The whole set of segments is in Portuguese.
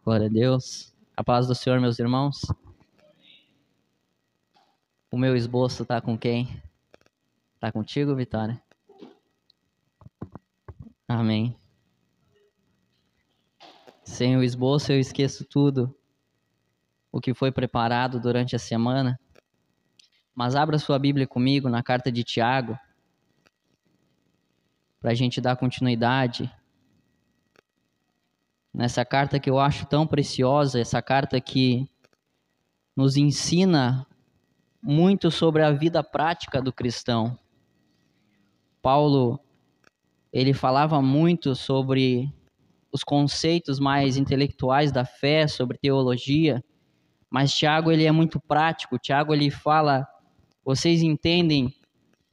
Glória a Deus. A paz do Senhor, meus irmãos. O meu esboço tá com quem? Tá contigo, Vitória? Amém. Sem o esboço eu esqueço tudo o que foi preparado durante a semana. Mas abra sua Bíblia comigo na carta de Tiago, para a gente dar continuidade nessa carta que eu acho tão preciosa, essa carta que nos ensina muito sobre a vida prática do cristão. Paulo, ele falava muito sobre os conceitos mais intelectuais da fé, sobre teologia, mas Tiago, ele é muito prático. Tiago, ele fala, vocês entendem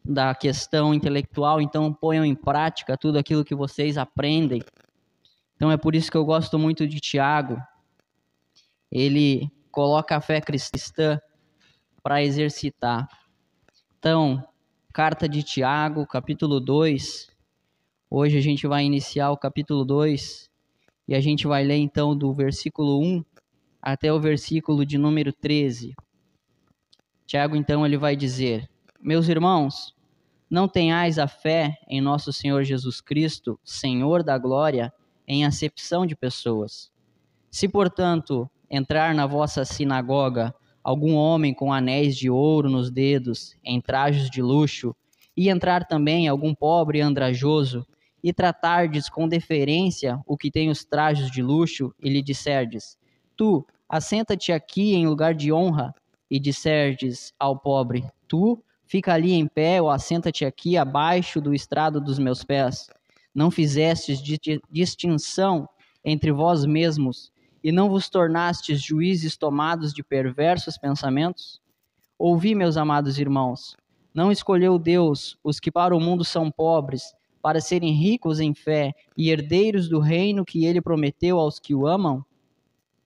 da questão intelectual, então ponham em prática tudo aquilo que vocês aprendem. Então é por isso que eu gosto muito de Tiago. Ele coloca a fé cristã para exercitar. Então, carta de Tiago, capítulo 2. Hoje a gente vai iniciar o capítulo 2 e a gente vai ler então do versículo 1 até o versículo de número 13. Tiago então ele vai dizer: meus irmãos, não tenhais a fé em nosso Senhor Jesus Cristo, Senhor da glória, em acepção de pessoas. Se, portanto, entrar na vossa sinagoga algum homem com anéis de ouro nos dedos, em trajos de luxo, e entrar também algum pobre andrajoso, e tratardes com deferência o que tem os trajos de luxo, e lhe disserdes: tu, assenta-te aqui em lugar de honra, e disserdes ao pobre: tu, fica ali em pé, ou assenta-te aqui abaixo do estrado dos meus pés. Não fizestes distinção entre vós mesmos, e não vos tornastes juízes tomados de perversos pensamentos? Ouvi, meus amados irmãos, não escolheu Deus os que para o mundo são pobres, para serem ricos em fé e herdeiros do reino que ele prometeu aos que o amam?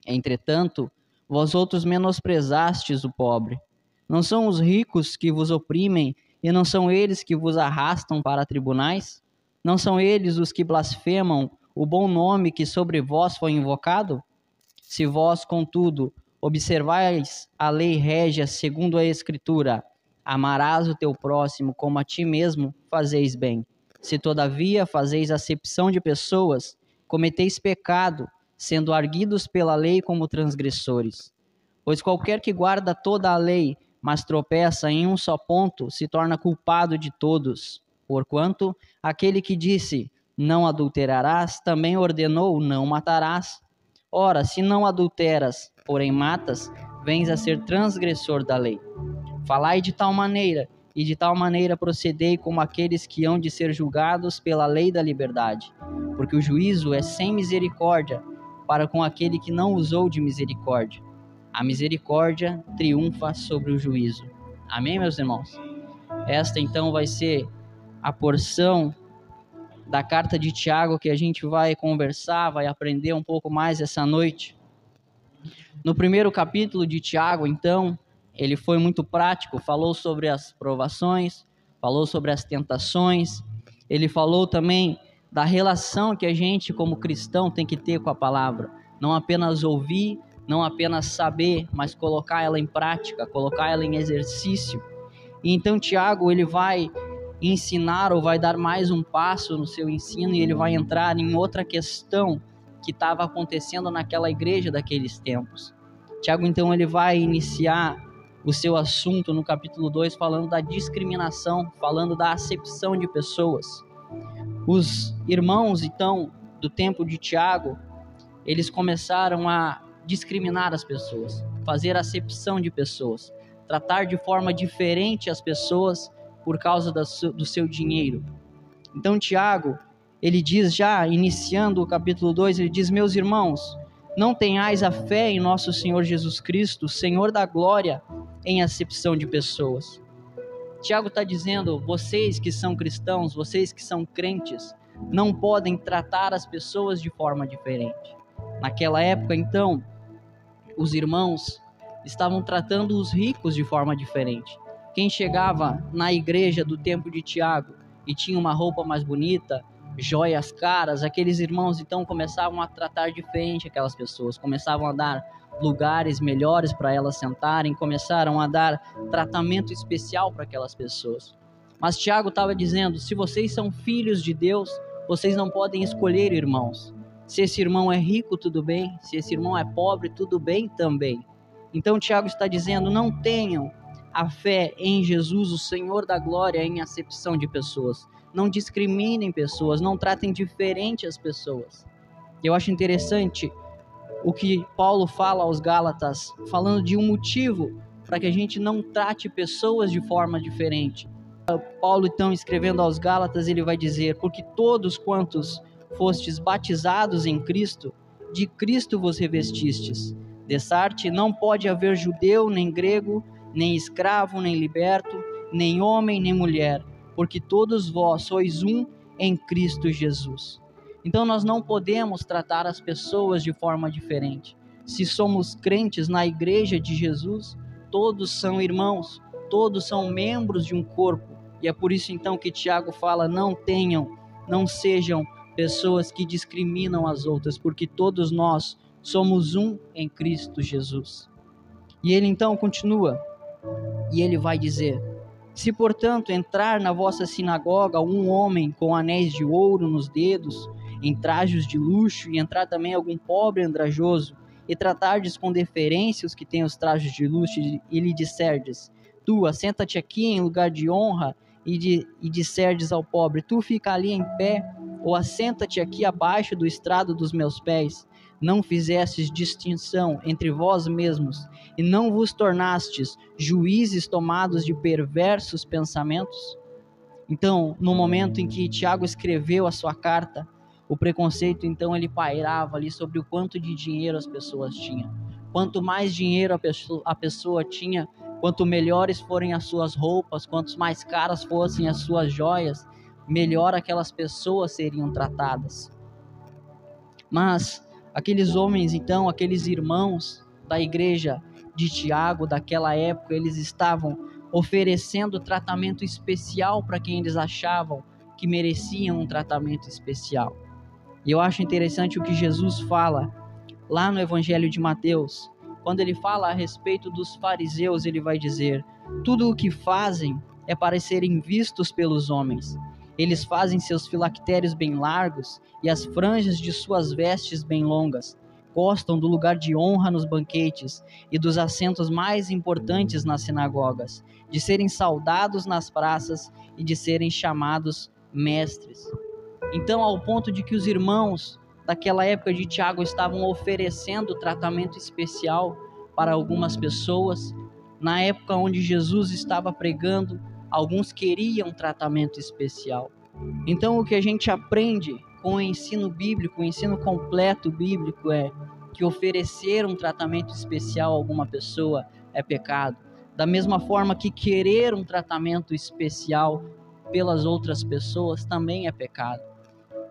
Entretanto, vós outros menosprezastes o pobre. Não são os ricos que vos oprimem, e não são eles que vos arrastam para tribunais? Não são eles os que blasfemam o bom nome que sobre vós foi invocado? Se vós, contudo, observais a lei régia segundo a Escritura, amarás o teu próximo como a ti mesmo, fazeis bem. Se todavia fazeis acepção de pessoas, cometeis pecado, sendo arguidos pela lei como transgressores. Pois qualquer que guarda toda a lei, mas tropeça em um só ponto, se torna culpado de todos. Porquanto, aquele que disse, não adulterarás, também ordenou, não matarás. Ora, se não adulteras, porém matas, vens a ser transgressor da lei. Falai de tal maneira, e de tal maneira procedei como aqueles que hão de ser julgados pela lei da liberdade. Porque o juízo é sem misericórdia para com aquele que não usou de misericórdia. A misericórdia triunfa sobre o juízo. Amém, meus irmãos? Esta então vai ser a porção da carta de Tiago que a gente vai conversar, vai aprender um pouco mais essa noite. No primeiro capítulo de Tiago, então, ele foi muito prático, falou sobre as provações, falou sobre as tentações, ele falou também da relação que a gente como cristão tem que ter com a palavra, não apenas ouvir, não apenas saber, mas colocar ela em prática, colocar ela em exercício. E então Tiago, ele vai ensinar ou vai dar mais um passo no seu ensino e ele vai entrar em outra questão que estava acontecendo naquela igreja daqueles tempos. Tiago, então, ele vai iniciar o seu assunto no capítulo 2 falando da discriminação, falando da acepção de pessoas. Os irmãos, então, do tempo de Tiago, eles começaram a discriminar as pessoas, fazer acepção de pessoas, tratar de forma diferente as pessoas por causa do seu dinheiro. Então Tiago, ele diz já, iniciando o capítulo 2, ele diz: meus irmãos, não tenhais a fé em nosso Senhor Jesus Cristo, Senhor da glória, em acepção de pessoas. Tiago está dizendo, vocês que são cristãos, vocês que são crentes, não podem tratar as pessoas de forma diferente. Naquela época, então, os irmãos estavam tratando os ricos de forma diferente. Quem chegava na igreja do tempo de Tiago e tinha uma roupa mais bonita, joias caras, aqueles irmãos então começavam a tratar diferente aquelas pessoas, começavam a dar lugares melhores para elas sentarem, começaram a dar tratamento especial para aquelas pessoas. Mas Tiago estava dizendo: se vocês são filhos de Deus, vocês não podem escolher irmãos. Se esse irmão é rico, tudo bem. Se esse irmão é pobre, tudo bem também. Então Tiago está dizendo: não tenham a fé em Jesus, o Senhor da glória, em acepção de pessoas. Não discriminem pessoas, não tratem diferente as pessoas. Eu acho interessante o que Paulo fala aos Gálatas, falando de um motivo para que a gente não trate pessoas de forma diferente. Paulo, então, escrevendo aos Gálatas, ele vai dizer: porque todos quantos fostes batizados em Cristo, de Cristo vos revestistes. Dessarte não pode haver judeu, nem grego, nem escravo, nem liberto, nem homem, nem mulher, porque todos vós sois um em Cristo Jesus. Então nós não podemos tratar as pessoas de forma diferente. Se somos crentes na igreja de Jesus, todos são irmãos, todos são membros de um corpo. E é por isso então que Tiago fala: não sejam pessoas que discriminam as outras, porque todos nós somos um em Cristo Jesus. E ele então continua, e ele vai dizer: se portanto entrar na vossa sinagoga um homem com anéis de ouro nos dedos, em trajos de luxo, e entrar também algum pobre andrajoso, e tratardes com deferência os que têm os trajos de luxo, e lhe disserdes: tu assenta-te aqui em lugar de honra, e disserdes ao pobre: tu fica ali em pé, ou assenta-te aqui abaixo do estrado dos meus pés, não fizestes distinção entre vós mesmos, e não vos tornastes juízes tomados de perversos pensamentos? Então, no momento em que Tiago escreveu a sua carta, o preconceito, então, ele pairava ali sobre o quanto de dinheiro as pessoas tinham. Quanto mais dinheiro a pessoa tinha, quanto melhores forem as suas roupas, quanto mais caras fossem as suas joias, melhor aquelas pessoas seriam tratadas. Mas aqueles homens, então, aqueles irmãos da igreja de Tiago, daquela época, eles estavam oferecendo tratamento especial para quem eles achavam que mereciam um tratamento especial. E eu acho interessante o que Jesus fala lá no Evangelho de Mateus. Quando ele fala a respeito dos fariseus, ele vai dizer: tudo o que fazem é para serem vistos pelos homens. Eles fazem seus filactérios bem largos e as franjas de suas vestes bem longas. Gostam do lugar de honra nos banquetes e dos assentos mais importantes nas sinagogas, de serem saudados nas praças e de serem chamados mestres. Então, ao ponto de que os irmãos daquela época de Tiago estavam oferecendo tratamento especial para algumas pessoas, na época onde Jesus estava pregando, alguns queriam tratamento especial. Então, o que a gente aprende com o ensino bíblico, o ensino completo bíblico, é que oferecer um tratamento especial a alguma pessoa é pecado. Da mesma forma que querer um tratamento especial pelas outras pessoas também é pecado.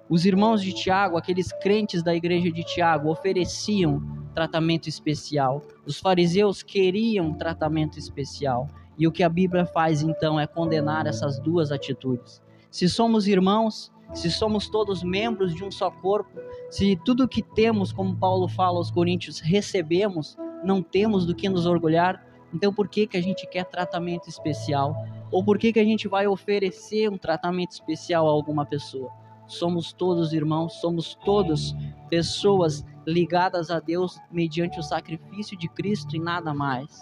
Os irmãos de Tiago, aqueles crentes da igreja de Tiago, ofereciam tratamento especial. Os fariseus queriam tratamento especial. E o que a Bíblia faz então é condenar essas duas atitudes. Se somos irmãos, se somos todos membros de um só corpo, se tudo que temos, como Paulo fala aos Coríntios, recebemos, não temos do que nos orgulhar, então por que a gente quer tratamento especial? Ou por que a gente vai oferecer um tratamento especial a alguma pessoa? Somos todos irmãos, somos todos pessoas ligadas a Deus mediante o sacrifício de Cristo e nada mais.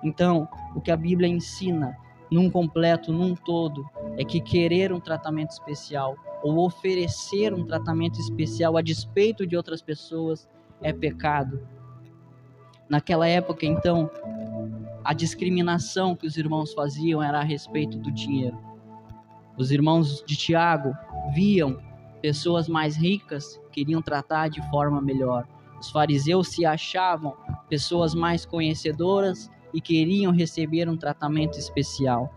Então, o que a Bíblia ensina, num completo, num todo, é que querer um tratamento especial ou oferecer um tratamento especial a despeito de outras pessoas é pecado. Naquela época, então, a discriminação que os irmãos faziam era a respeito do dinheiro. Os irmãos de Tiago viam pessoas mais ricas, queriam tratar de forma melhor. Os fariseus se achavam pessoas mais conhecedoras e queriam receber um tratamento especial.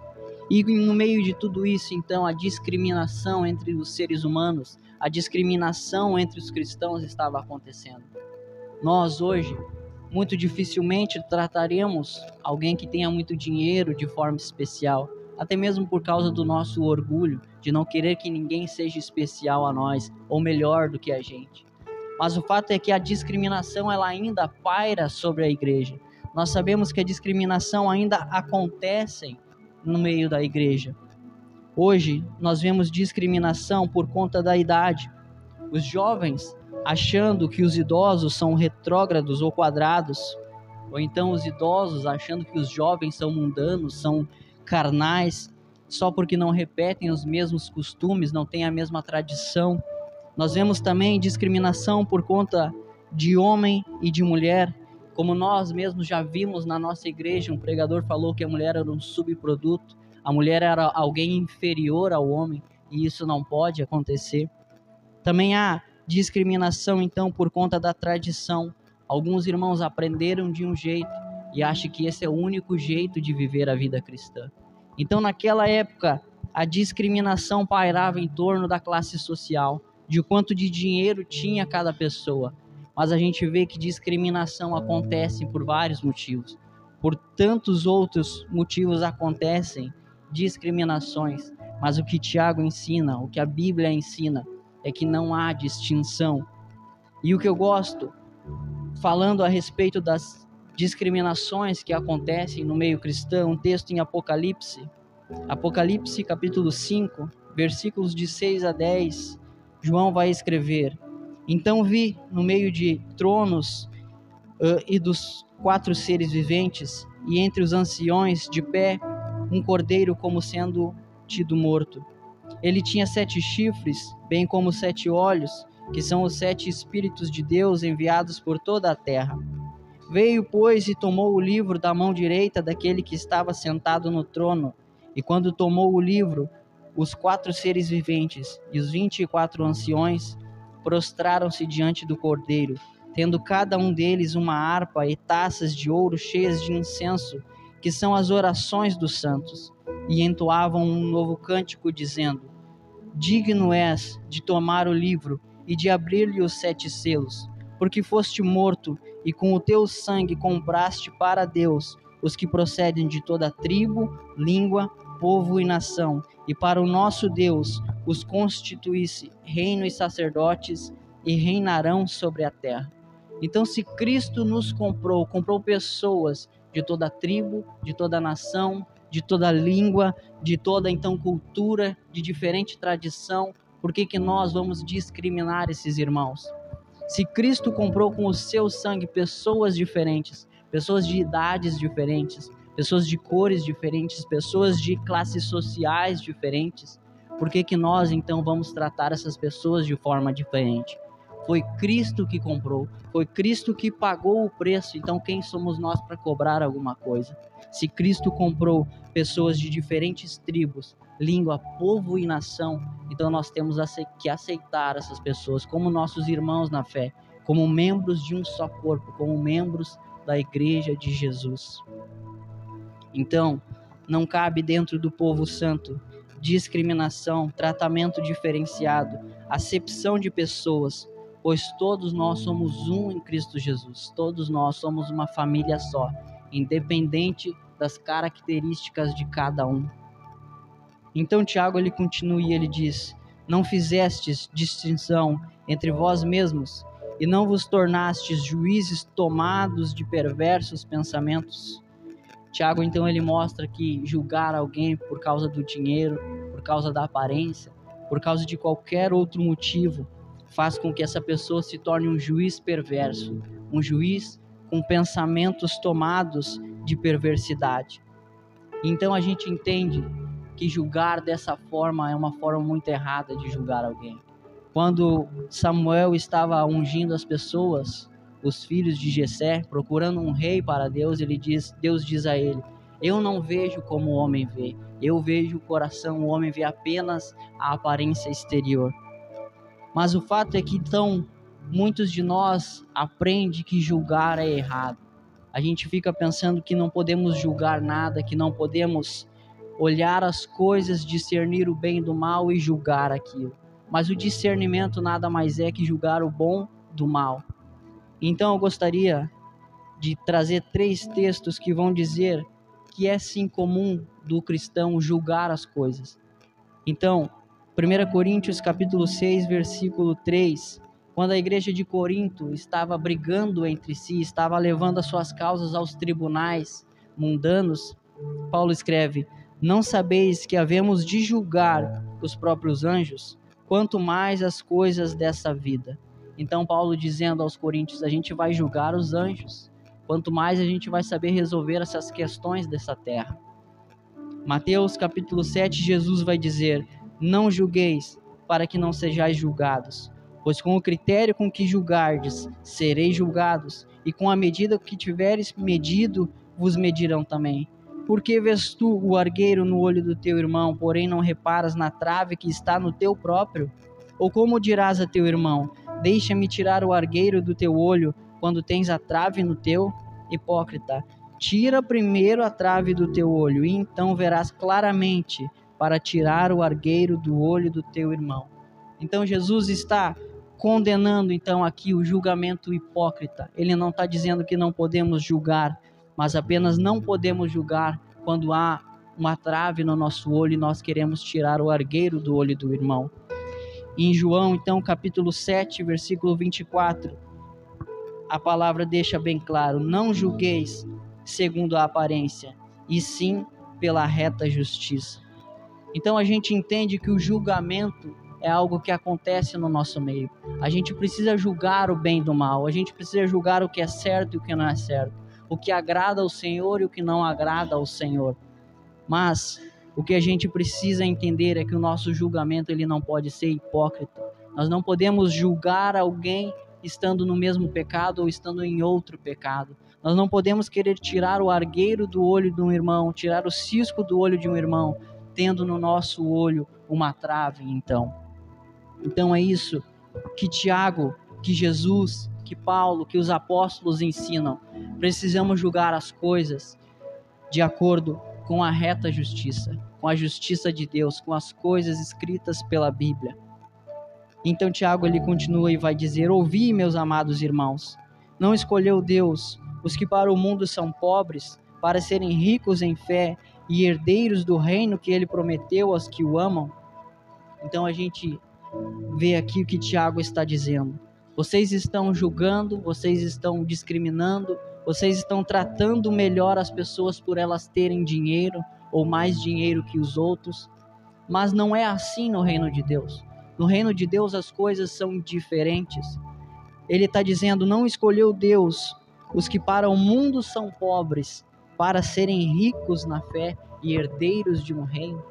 E no meio de tudo isso, então, a discriminação entre os seres humanos, a discriminação entre os cristãos estava acontecendo. Nós hoje, muito dificilmente trataremos alguém que tenha muito dinheiro de forma especial, até mesmo por causa do nosso orgulho, de não querer que ninguém seja especial a nós ou melhor do que a gente. Mas o fato é que a discriminação ela ainda paira sobre a igreja. Nós sabemos que a discriminação ainda acontece no meio da igreja. Hoje nós vemos discriminação por conta da idade. Os jovens achando que os idosos são retrógrados ou quadrados, ou então os idosos achando que os jovens são mundanos, são carnais, só porque não repetem os mesmos costumes, não têm a mesma tradição. Nós vemos também discriminação por conta de homem e de mulher, como nós mesmos já vimos na nossa igreja, um pregador falou que a mulher era um subproduto, a mulher era alguém inferior ao homem, e isso não pode acontecer. Também há discriminação, então, por conta da tradição. Alguns irmãos aprenderam de um jeito e acham que esse é o único jeito de viver a vida cristã. Então, naquela época, a discriminação pairava em torno da classe social, de quanto de dinheiro tinha cada pessoa. Mas a gente vê que discriminação acontece por vários motivos. Por tantos outros motivos acontecem discriminações. Mas o que Tiago ensina, o que a Bíblia ensina, é que não há distinção. E o que eu gosto, falando a respeito das discriminações que acontecem no meio cristão, um texto em Apocalipse capítulo 5, versículos de 6 a 10, João vai escrever: Então vi no meio de tronos e dos 4 seres viventes, e entre os anciões de pé, um cordeiro como sendo tido morto. Ele tinha 7 chifres, bem como 7 olhos, que são os 7 Espíritos de Deus enviados por toda a terra. Veio, pois, e tomou o livro da mão direita daquele que estava sentado no trono. E quando tomou o livro, os 4 seres viventes e os 24 anciões prostraram-se diante do cordeiro, tendo cada um deles uma harpa e taças de ouro cheias de incenso, que são as orações dos santos, e entoavam um novo cântico, dizendo: Digno és de tomar o livro e de abrir-lhe os 7 selos, porque foste morto e com o teu sangue compraste para Deus os que procedem de toda tribo, língua, povo e nação, e para o nosso Deus os constituísse reino e sacerdotes, e reinarão sobre a terra. Então, se Cristo nos comprou pessoas de toda tribo, de toda nação, de toda língua, de toda então cultura, de diferente tradição, por que nós vamos discriminar esses irmãos? Se Cristo comprou com o seu sangue pessoas diferentes, pessoas de idades diferentes, pessoas de cores diferentes, pessoas de classes sociais diferentes, por que nós então vamos tratar essas pessoas de forma diferente? Foi Cristo que comprou, foi Cristo que pagou o preço, então quem somos nós para cobrar alguma coisa? Se Cristo comprou pessoas de diferentes tribos, língua, povo e nação, então nós temos que aceitar essas pessoas como nossos irmãos na fé, como membros de um só corpo, como membros da igreja de Jesus. Então, não cabe dentro do povo santo discriminação, tratamento diferenciado, acepção de pessoas, pois todos nós somos um em Cristo Jesus, todos nós somos uma família só, independente das características de cada um. Então Tiago ele continua e ele diz: Não fizestes distinção entre vós mesmos, e não vos tornastes juízes tomados de perversos pensamentos. Tiago então ele mostra que julgar alguém por causa do dinheiro, por causa da aparência, por causa de qualquer outro motivo, faz com que essa pessoa se torne um juiz perverso, um juiz com pensamentos tomados de perversidade. Então a gente entende que julgar dessa forma é uma forma muito errada de julgar alguém. Quando Samuel estava ungindo as pessoas, os filhos de Jessé, procurando um rei para Deus, Deus diz a ele: Eu não vejo como o homem vê, eu vejo o coração, o homem vê apenas a aparência exterior. Mas o fato é que então muitos de nós aprendem que julgar é errado. A gente fica pensando que não podemos julgar nada, que não podemos olhar as coisas, discernir o bem do mal e julgar aquilo. Mas o discernimento nada mais é que julgar o bom do mal. Então eu gostaria de trazer 3 textos que vão dizer que é sim comum do cristão julgar as coisas. Então, 1 Coríntios capítulo 6, versículo 3, quando a igreja de Corinto estava brigando entre si, estava levando as suas causas aos tribunais mundanos, Paulo escreve: não sabeis que havemos de julgar os próprios anjos, quanto mais as coisas dessa vida. Então Paulo dizendo aos coríntios, a gente vai julgar os anjos, quanto mais a gente vai saber resolver essas questões dessa terra. Mateus capítulo 7, Jesus vai dizer: não julgueis, para que não sejais julgados, pois com o critério com que julgardes, sereis julgados, e com a medida que tiveres medido, vos medirão também. Por que vês tu o argueiro no olho do teu irmão, porém não reparas na trave que está no teu próprio? Ou como dirás a teu irmão: deixa-me tirar o argueiro do teu olho, quando tens a trave no teu? Hipócrita, tira primeiro a trave do teu olho, e então verás claramente para tirar o argueiro do olho do teu irmão. Então Jesus está condenando então aqui o julgamento hipócrita. Ele não está dizendo que não podemos julgar, mas apenas não podemos julgar quando há uma trave no nosso olho e nós queremos tirar o argueiro do olho do irmão. E em João, então, capítulo 7, versículo 24, a palavra deixa bem claro: não julgueis segundo a aparência, e sim pela reta justiça. Então a gente entende que o julgamento é algo que acontece no nosso meio. A gente precisa julgar o bem do mal, a gente precisa julgar o que é certo e o que não é certo, o que agrada ao Senhor e o que não agrada ao Senhor. Mas o que a gente precisa entender é que o nosso julgamento ele não pode ser hipócrita. Nós não podemos julgar alguém estando no mesmo pecado ou estando em outro pecado. Nós não podemos querer tirar o argueiro do olho de um irmão, tirar o cisco do olho de um irmão, tendo no nosso olho uma trave, Então é isso que Tiago, que Jesus, que Paulo, que os apóstolos ensinam. Precisamos julgar as coisas de acordo com a reta justiça, com a justiça de Deus, com as coisas escritas pela Bíblia. Então Tiago ele continua e vai dizer: ouvi, meus amados irmãos, não escolheu Deus os que para o mundo são pobres, para serem ricos em fé e herdeiros do reino que ele prometeu aos que o amam? Então a gente vê aqui o que Tiago está dizendo. Vocês estão julgando, vocês estão discriminando, vocês estão tratando melhor as pessoas por elas terem dinheiro ou mais dinheiro que os outros, mas não é assim no reino de Deus. No reino de Deus as coisas são diferentes. Ele está dizendo: não escolheu Deus os que para o mundo são pobres, para serem ricos na fé e herdeiros de um reino.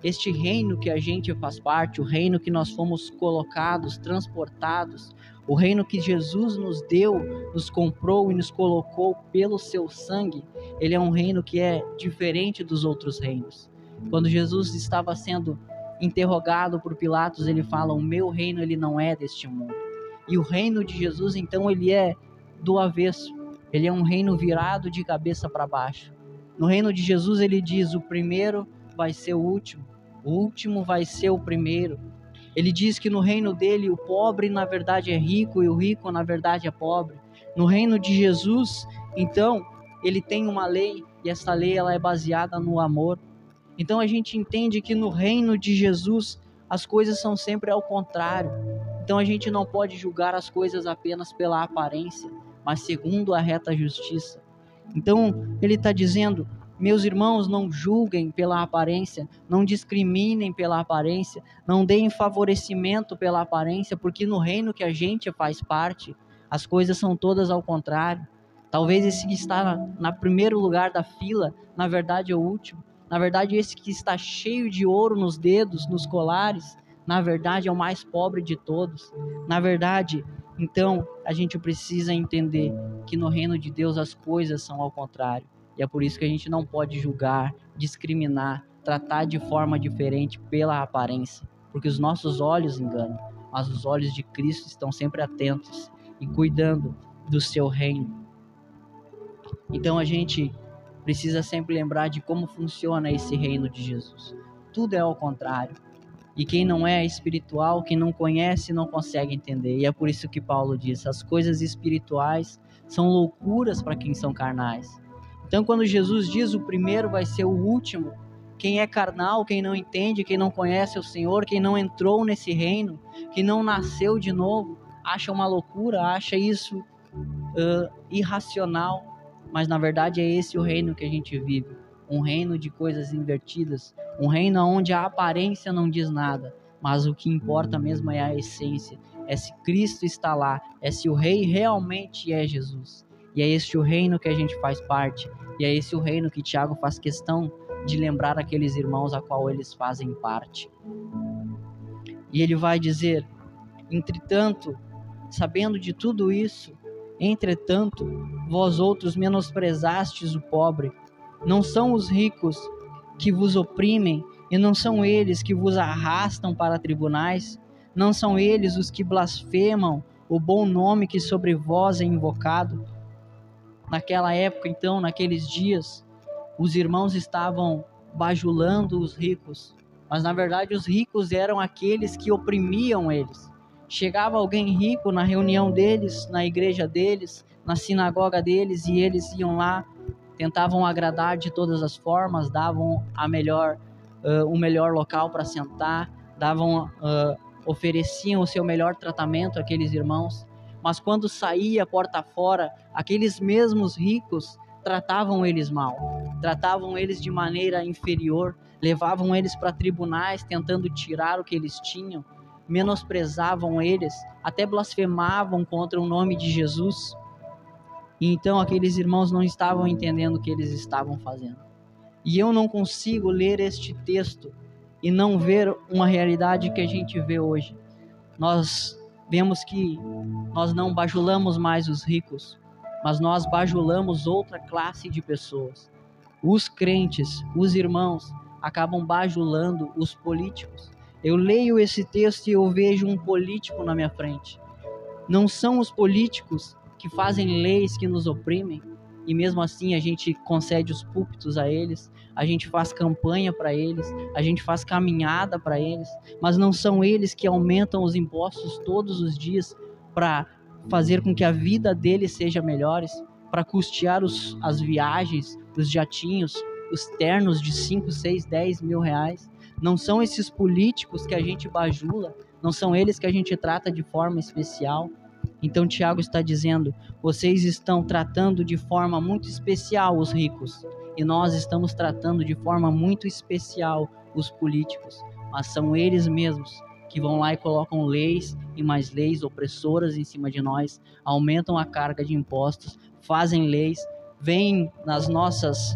Este reino que a gente faz parte, o reino que nós fomos colocados, transportados, o reino que Jesus nos deu, nos comprou e nos colocou pelo seu sangue, ele é um reino que é diferente dos outros reinos. Quando Jesus estava sendo interrogado por Pilatos, ele fala: o meu reino ele não é deste mundo. E o reino de Jesus, então, ele é do avesso. Ele é um reino virado de cabeça para baixo. No reino de Jesus, ele diz: o primeiro vai ser o último vai ser o primeiro. Ele diz que no reino dele o pobre na verdade é rico e o rico na verdade é pobre. No reino de Jesus, então, ele tem uma lei e essa lei ela é baseada no amor. Então a gente entende que no reino de Jesus as coisas são sempre ao contrário. Então a gente não pode julgar as coisas apenas pela aparência, mas segundo a reta justiça. Então ele está dizendo: meus irmãos, não julguem pela aparência, não discriminem pela aparência, não deem favorecimento pela aparência, porque no reino que a gente faz parte, as coisas são todas ao contrário. Talvez esse que está no primeiro lugar da fila, na verdade é o último. Na verdade, esse que está cheio de ouro nos dedos, nos colares, na verdade é o mais pobre de todos. Na verdade, então, a gente precisa entender que no reino de Deus as coisas são ao contrário. E é por isso que a gente não pode julgar, discriminar, tratar de forma diferente pela aparência. Porque os nossos olhos enganam, mas os olhos de Cristo estão sempre atentos e cuidando do seu reino. Então a gente precisa sempre lembrar de como funciona esse reino de Jesus. Tudo é ao contrário. E quem não é espiritual, quem não conhece, não consegue entender. E é por isso que Paulo diz: as coisas espirituais são loucuras para quem são carnais. Então quando Jesus diz o primeiro vai ser o último, Quem é carnal, quem não entende, quem não conhece o Senhor, quem não entrou nesse reino, que não nasceu de novo, acha uma loucura, acha isso irracional, mas na verdade é esse o reino que a gente vive, um reino de coisas invertidas, um reino onde a aparência não diz nada, mas o que importa mesmo é a essência, é se Cristo está lá, é se o rei realmente é Jesus, e é esse o reino que a gente faz parte, e é esse o reino que Tiago faz questão de lembrar aqueles irmãos a qual eles fazem parte. E ele vai dizer: entretanto, sabendo de tudo isso, entretanto, vós outros menosprezastes o pobre. Não são os ricos que vos oprimem, e não são eles que vos arrastam para tribunais? Não são eles os que blasfemam o bom nome que sobre vós é invocado? Naquela época, então, naqueles dias, os irmãos estavam bajulando os ricos, mas na verdade os ricos eram aqueles que oprimiam eles. Chegava alguém rico na reunião deles, na igreja deles, na sinagoga deles, e eles iam lá, tentavam agradar de todas as formas, davam o melhor local para sentar, ofereciam o seu melhor tratamento àqueles irmãos. Mas quando saía porta fora, aqueles mesmos ricos tratavam eles mal, tratavam eles de maneira inferior, levavam eles para tribunais tentando tirar o que eles tinham, menosprezavam eles, até blasfemavam contra o nome de Jesus. E então aqueles irmãos não estavam entendendo o que eles estavam fazendo. E eu não consigo ler este texto e não ver uma realidade que a gente vê hoje. Nós vemos que nós não bajulamos mais os ricos, mas nós bajulamos outra classe de pessoas. Os crentes, os irmãos, acabam bajulando os políticos. Eu leio esse texto e eu vejo um político na minha frente. Não são os políticos que fazem leis que nos oprimem, e mesmo assim a gente concede os púlpitos a eles, a gente faz campanha para eles, a gente faz caminhada para eles, mas não são eles que aumentam os impostos todos os dias para fazer com que a vida deles seja melhores, para custear as viagens, os jatinhos, os ternos de 5, 6, 10 mil reais. Não são esses políticos que a gente bajula, não são eles que a gente trata de forma especial. Então Tiago está dizendo: vocês estão tratando de forma muito especial os ricos, e nós estamos tratando de forma muito especial os políticos, mas são eles mesmos que vão lá e colocam leis e mais leis opressoras em cima de nós, aumentam a carga de impostos, fazem leis, vêm nas nossas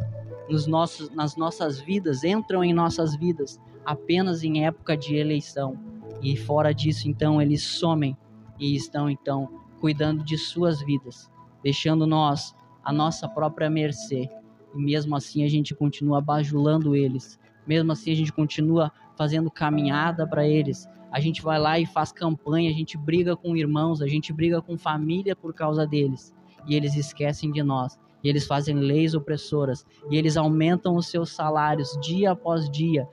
vidas, entram em nossas vidas apenas em época de eleição, e fora disso então eles somem e estão então cuidando de suas vidas, deixando nós à nossa própria mercê. E mesmo assim a gente continua bajulando eles, mesmo assim a gente continua fazendo caminhada para eles, a gente vai lá e faz campanha, a gente briga com irmãos, a gente briga com família por causa deles, e eles esquecem de nós, e eles fazem leis opressoras, e eles aumentam os seus salários dia após dia,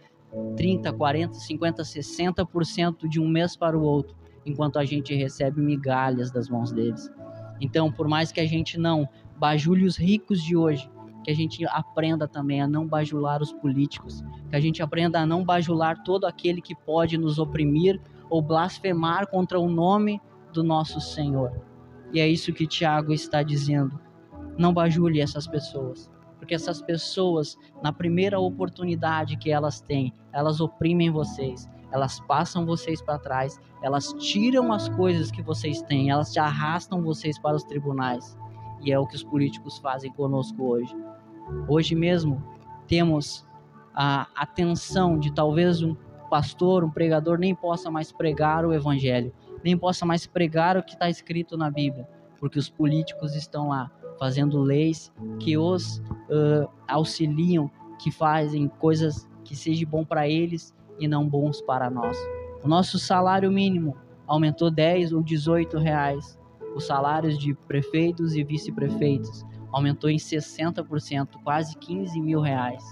30, 40, 50, 60% de um mês para o outro, enquanto a gente recebe migalhas das mãos deles. Então, por mais que a gente não bajule os ricos de hoje, que a gente aprenda também a não bajular os políticos, que a gente aprenda a não bajular todo aquele que pode nos oprimir ou blasfemar contra o nome do nosso Senhor. E é isso que Tiago está dizendo: não bajule essas pessoas, porque essas pessoas, na primeira oportunidade que elas têm, elas oprimem vocês, elas passam vocês para trás, elas tiram as coisas que vocês têm, elas te arrastam vocês para os tribunais. E é o que os políticos fazem conosco hoje. Hoje mesmo temos a atenção de talvez um pastor, um pregador nem possa mais pregar o evangelho, nem possa mais pregar o que está escrito na Bíblia, porque os políticos estão lá fazendo leis que os auxiliam, que fazem coisas que sejam bom para eles e não bons para nós. O nosso salário mínimo aumentou 10 ou 18 reais. Os salários de prefeitos e vice-prefeitos aumentou em 60%, quase 15 mil reais.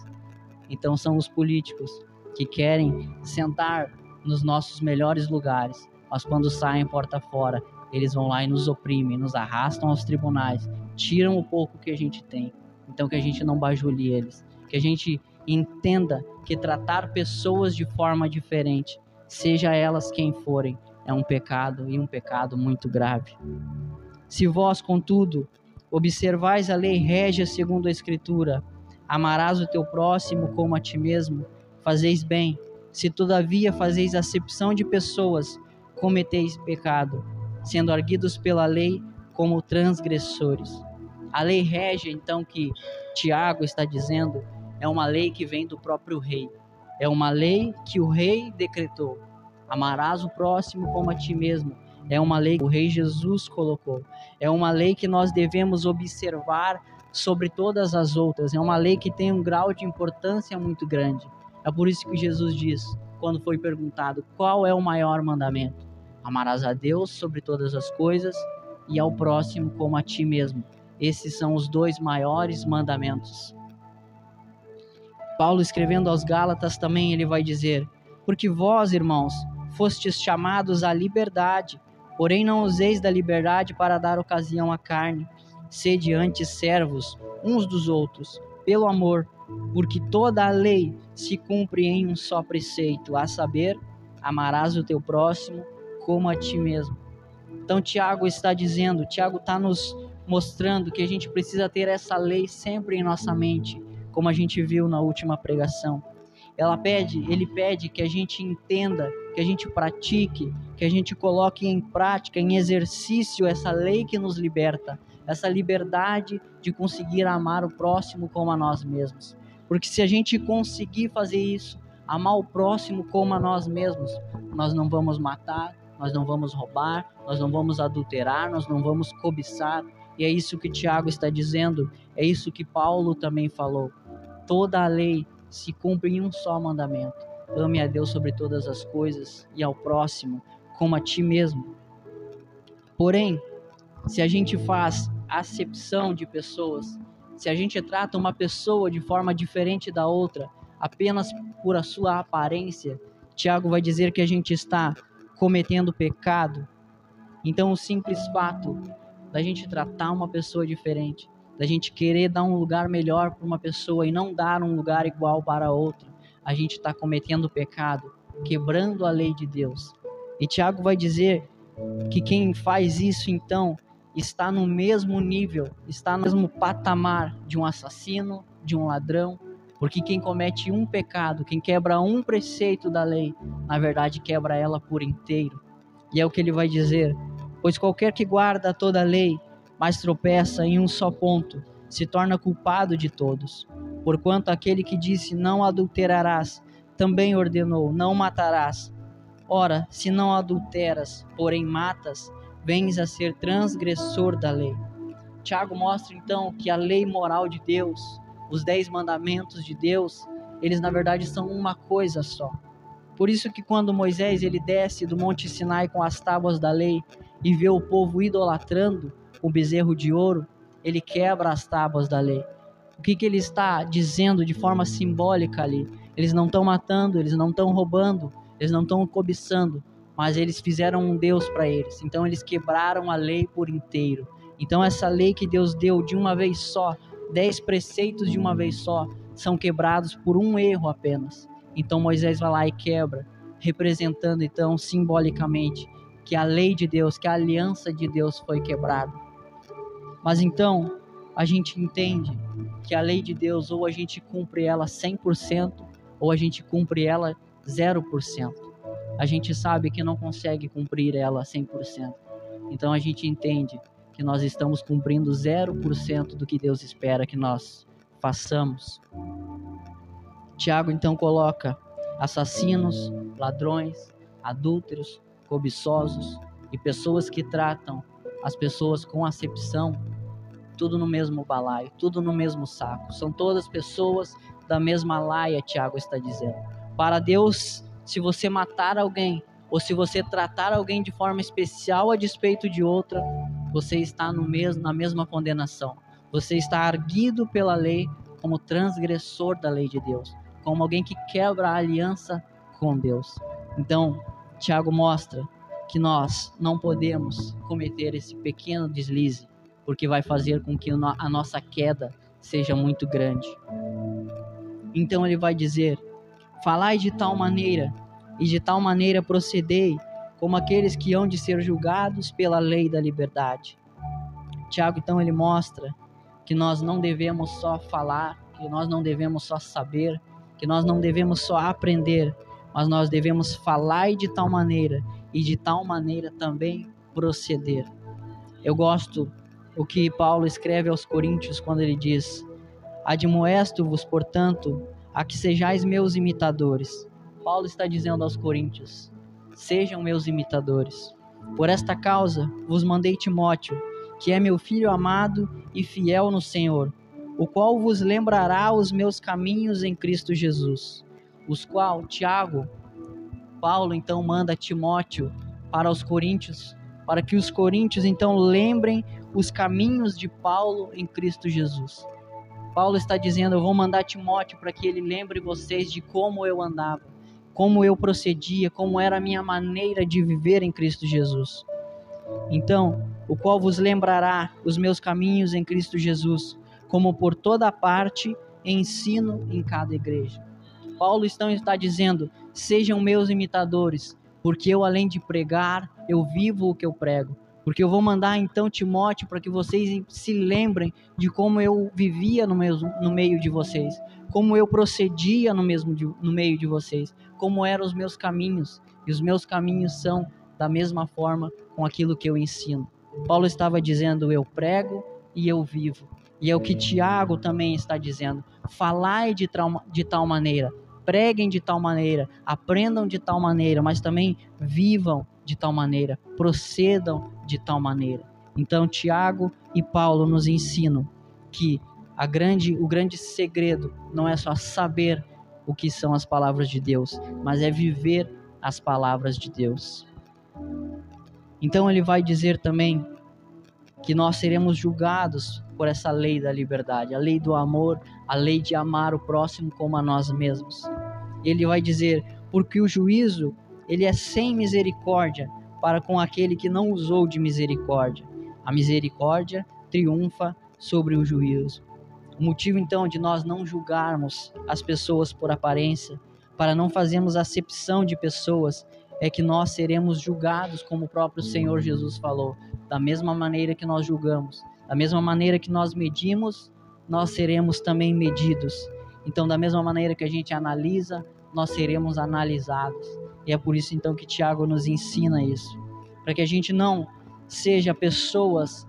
Então são os políticos que querem sentar nos nossos melhores lugares, mas quando saem porta fora, eles vão lá e nos oprimem, nos arrastam aos tribunais, tiram o pouco que a gente tem. Então que a gente não bajule eles, que a gente Entenda que tratar pessoas de forma diferente, seja elas quem forem, é um pecado e um pecado muito grave. Se vós, contudo, observais a lei régia segundo a Escritura, amarás o teu próximo como a ti mesmo, fazeis bem. Se todavia fazeis acepção de pessoas, cometeis pecado, sendo arguidos pela lei como transgressores. A lei régia, então, que Tiago está dizendo, é uma lei que vem do próprio rei. É uma lei que o rei decretou. Amarás o próximo como a ti mesmo. É uma lei que o rei Jesus colocou. É uma lei que nós devemos observar sobre todas as outras. É uma lei que tem um grau de importância muito grande. É por isso que Jesus diz, quando foi perguntado qual é o maior mandamento: amarás a Deus sobre todas as coisas e ao próximo como a ti mesmo. Esses são os 2 maiores mandamentos. Paulo, escrevendo aos Gálatas, também ele vai dizer: porque vós, irmãos, fostes chamados à liberdade, porém não useis da liberdade para dar ocasião à carne. Sede antes servos uns dos outros, pelo amor, porque toda a lei se cumpre em um só preceito, a saber, amarás o teu próximo como a ti mesmo. Então Tiago está dizendo, Tiago está nos mostrando que a gente precisa ter essa lei sempre em nossa mente, como a gente viu na última pregação. Ele pede que a gente entenda, que a gente pratique, que a gente coloque em prática, em exercício essa lei que nos liberta, essa liberdade de conseguir amar o próximo como a nós mesmos. Porque se a gente conseguir fazer isso, amar o próximo como a nós mesmos, nós não vamos matar, nós não vamos roubar, nós não vamos adulterar, nós não vamos cobiçar. E é isso que Tiago está dizendo, é isso que Paulo também falou. Toda a lei se cumpre em um só mandamento: ame a Deus sobre todas as coisas e ao próximo como a ti mesmo. Porém, se a gente faz acepção de pessoas, se a gente trata uma pessoa de forma diferente da outra, apenas por a sua aparência, Tiago vai dizer que a gente está cometendo pecado. Então, o simples fato da gente tratar uma pessoa diferente, da gente querer dar um lugar melhor para uma pessoa e não dar um lugar igual para outra, a gente está cometendo pecado, quebrando a lei de Deus. E Tiago vai dizer que quem faz isso, então, está no mesmo nível, está no mesmo patamar de um assassino, de um ladrão, porque quem comete um pecado, quem quebra um preceito da lei, na verdade quebra ela por inteiro. E é o que ele vai dizer: pois qualquer que guarda toda a lei, mas tropeça em um só ponto, se torna culpado de todos. Porquanto aquele que disse não adulterarás, também ordenou não matarás. Ora, se não adulteras, porém matas, vens a ser transgressor da lei. Tiago mostra então que a lei moral de Deus, os 10 mandamentos de Deus, eles na verdade são uma coisa só. Por isso que quando Moisés ele desce do Monte Sinai com as tábuas da lei e vê o povo idolatrando o bezerro de ouro, ele quebra as tábuas da lei. O que ele está dizendo de forma simbólica ali? Eles não estão matando, eles não estão roubando, eles não estão cobiçando, mas eles fizeram um Deus para eles. Então eles quebraram a lei por inteiro. Então essa lei que Deus deu de uma vez só, 10 preceitos de uma vez só, são quebrados por um erro apenas. Então Moisés vai lá e quebra, representando então simbolicamente que a lei de Deus, que a aliança de Deus foi quebrada. Mas então a gente entende que a lei de Deus, ou a gente cumpre ela 100%, ou a gente cumpre ela 0%. A gente sabe que não consegue cumprir ela 100%. Então a gente entende que nós estamos cumprindo 0% do que Deus espera que nós façamos. Tiago então coloca assassinos, ladrões, adúlteros, cobiçosos e pessoas que tratam as pessoas com acepção, tudo no mesmo balaio, tudo no mesmo saco. São todas pessoas da mesma laia, Tiago está dizendo. Para Deus, se você matar alguém, ou se você tratar alguém de forma especial a despeito de outra, você está na mesma condenação. Você está arguido pela lei como transgressor da lei de Deus, como alguém que quebra a aliança com Deus. Então, Tiago mostra que nós não podemos cometer esse pequeno deslize, porque vai fazer com que a nossa queda seja muito grande. Então ele vai dizer: falai de tal maneira, e de tal maneira procedei, como aqueles que hão de ser julgados pela lei da liberdade. Tiago, então, ele mostra que nós não devemos só falar, que nós não devemos só saber, que nós não devemos só aprender, mas nós devemos falar de tal maneira, e de tal maneira também proceder. Eu gosto o que Paulo escreve aos Coríntios quando ele diz: admoesto-vos, portanto, a que sejais meus imitadores. Paulo está dizendo aos Coríntios: sejam meus imitadores. Por esta causa vos mandei Timóteo, que é meu filho amado e fiel no Senhor, o qual vos lembrará os meus caminhos em Cristo Jesus. Os qual, Tiago, Paulo então manda Timóteo para os Coríntios, para que os Coríntios então lembrem os caminhos de Paulo em Cristo Jesus. Paulo está dizendo: eu vou mandar Timóteo para que ele lembre vocês de como eu andava, como eu procedia, como era a minha maneira de viver em Cristo Jesus. Então, o qual vos lembrará os meus caminhos em Cristo Jesus, como por toda parte ensino em cada igreja. Paulo então está dizendo: sejam meus imitadores, porque eu, além de pregar, eu vivo o que eu prego. Porque eu vou mandar então Timóteo para que vocês se lembrem de como eu vivia no meio de vocês, como eu procedia no meio de vocês, como eram os meus caminhos. E os meus caminhos são da mesma forma com aquilo que eu ensino. Paulo estava dizendo: eu prego e eu vivo. E é o que Tiago também está dizendo: falai de tal maneira, preguem de tal maneira, aprendam de tal maneira, mas também vivam de tal maneira, procedam de tal maneira. Então Tiago e Paulo nos ensinam que o grande segredo não é só saber o que são as palavras de Deus, mas é viver as palavras de Deus. Então ele vai dizer também que nós seremos julgados por essa lei da liberdade, a lei do amor, a lei de amar o próximo como a nós mesmos. Ele vai dizer: porque o juízo, ele é sem misericórdia para com aquele que não usou de misericórdia. A misericórdia triunfa sobre o juízo. O motivo então de nós não julgarmos as pessoas por aparência, para não fazermos acepção de pessoas, é que nós seremos julgados, como o próprio Senhor Jesus falou. Da mesma maneira que nós julgamos, da mesma maneira que nós medimos, nós seremos também medidos. Então, da mesma maneira que a gente analisa, nós seremos analisados. E é por isso então que Tiago nos ensina isso, para que a gente não seja pessoas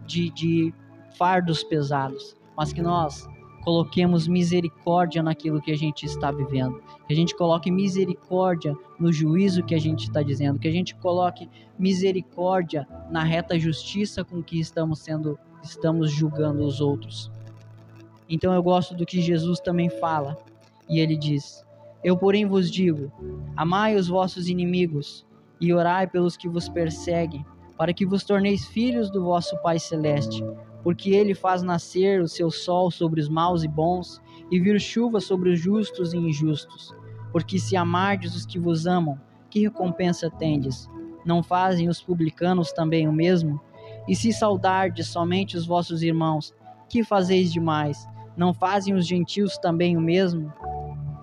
de fardos pesados, mas que nós coloquemos misericórdia naquilo que a gente está vivendo, que a gente coloque misericórdia no juízo que a gente está dizendo, que a gente coloque misericórdia na reta justiça com que estamos julgando os outros. Então eu gosto do que Jesus também fala, e ele diz: eu, porém, vos digo, amai os vossos inimigos e orai pelos que vos perseguem, para que vos torneis filhos do vosso Pai Celeste, porque ele faz nascer o seu sol sobre os maus e bons, e vir chuva sobre os justos e injustos. Porque se amardes os que vos amam, que recompensa tendes? Não fazem os publicanos também o mesmo? E se saudardes somente os vossos irmãos, que fazeis demais? Não fazem os gentios também o mesmo?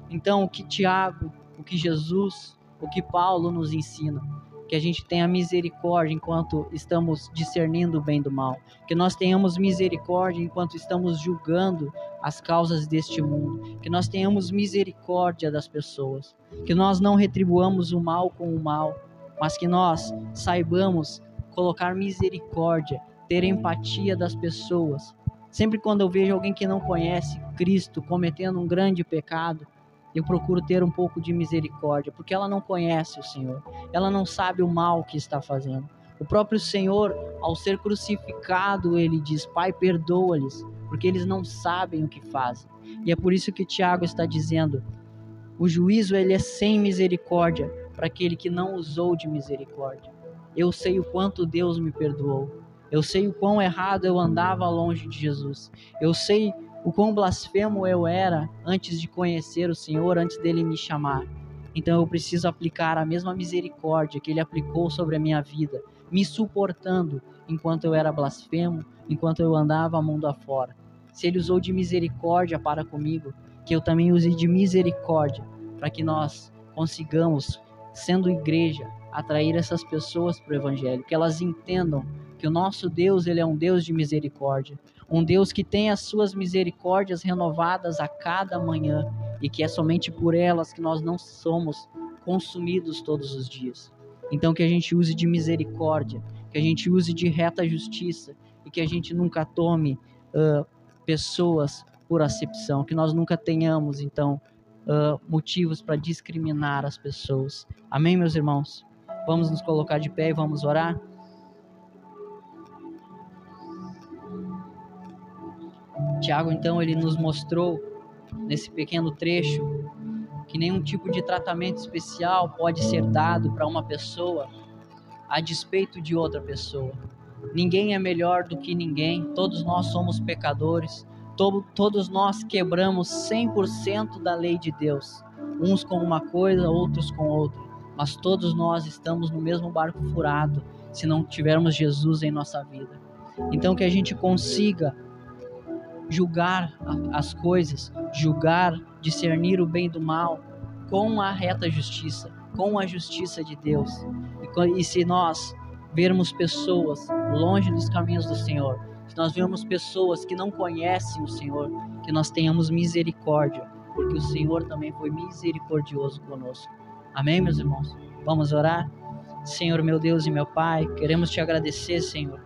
Então, o que Tiago, o que Jesus, o que Paulo nos ensina? Que a gente tenha misericórdia enquanto estamos discernindo o bem do mal. Que nós tenhamos misericórdia enquanto estamos julgando as causas deste mundo. Que nós tenhamos misericórdia das pessoas. Que nós não retribuamos o mal com o mal, mas que nós saibamos colocar misericórdia, ter empatia das pessoas. Sempre quando eu vejo alguém que não conhece Cristo cometendo um grande pecado, eu procuro ter um pouco de misericórdia, porque ela não conhece o Senhor, ela não sabe o mal que está fazendo. O próprio Senhor, ao ser crucificado, ele diz: Pai, perdoa-lhes, porque eles não sabem o que fazem. E é por isso que Tiago está dizendo: o juízo, ele é sem misericórdia para aquele que não usou de misericórdia. Eu sei o quanto Deus me perdoou, eu sei o quão errado eu andava longe de Jesus, eu sei o quão blasfemo eu era antes de conhecer o Senhor, antes dele me chamar. Então eu preciso aplicar a mesma misericórdia que ele aplicou sobre a minha vida, me suportando enquanto eu era blasfemo, enquanto eu andava mundo afora. Se ele usou de misericórdia para comigo, que eu também use de misericórdia, para que nós consigamos, sendo igreja, atrair essas pessoas para o Evangelho, que elas entendam que o nosso Deus, Ele é um Deus de misericórdia, um Deus que tem as suas misericórdias renovadas a cada manhã, e que é somente por elas que nós não somos consumidos todos os dias. Então que a gente use de misericórdia, que a gente use de reta justiça, e que a gente nunca tome pessoas por acepção, que nós nunca tenhamos, então, motivos para discriminar as pessoas. Amém, meus irmãos? Vamos nos colocar de pé e vamos orar? Tiago, então, ele nos mostrou, nesse pequeno trecho, que nenhum tipo de tratamento especial pode ser dado para uma pessoa a despeito de outra pessoa. Ninguém é melhor do que ninguém, todos nós somos pecadores, todos nós quebramos 100% da lei de Deus, uns com uma coisa, outros com outra, mas todos nós estamos no mesmo barco furado, se não tivermos Jesus em nossa vida. Então que a gente consiga julgar as coisas, julgar, discernir o bem do mal com a reta justiça, com a justiça de Deus. E se nós vermos pessoas longe dos caminhos do Senhor, se nós vermos pessoas que não conhecem o Senhor, que nós tenhamos misericórdia, porque o Senhor também foi misericordioso conosco. Amém, meus irmãos? Vamos orar? Senhor, meu Deus e meu Pai, queremos te agradecer, Senhor,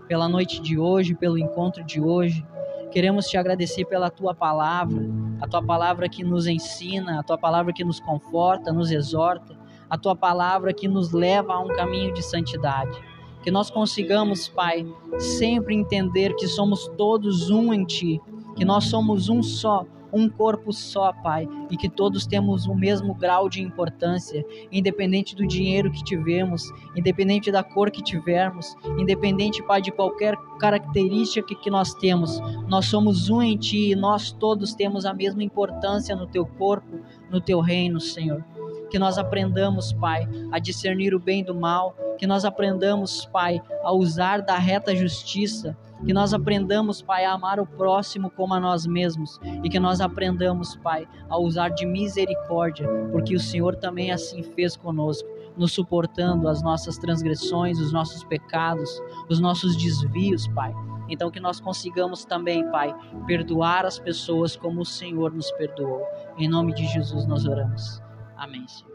pela noite de hoje, pelo encontro de hoje. Queremos te agradecer pela tua palavra, a tua palavra que nos ensina, a tua palavra que nos conforta, nos exorta, a tua palavra que nos leva a um caminho de santidade. Que nós consigamos, Pai, sempre entender que somos todos um em Ti, que nós somos um só, um corpo só, Pai, e que todos temos o mesmo grau de importância, independente do dinheiro que tivermos, independente da cor que tivermos, independente, Pai, de qualquer característica que nós temos, nós somos um em Ti e nós todos temos a mesma importância no Teu corpo, no Teu reino, Senhor. Que nós aprendamos, Pai, a discernir o bem do mal, que nós aprendamos, Pai, a usar da reta justiça, que nós aprendamos, Pai, a amar o próximo como a nós mesmos, e que nós aprendamos, Pai, a usar de misericórdia, porque o Senhor também assim fez conosco, nos suportando as nossas transgressões, os nossos pecados, os nossos desvios, Pai. Então que nós consigamos também, Pai, perdoar as pessoas como o Senhor nos perdoou. Em nome de Jesus nós oramos. Amém, Senhor.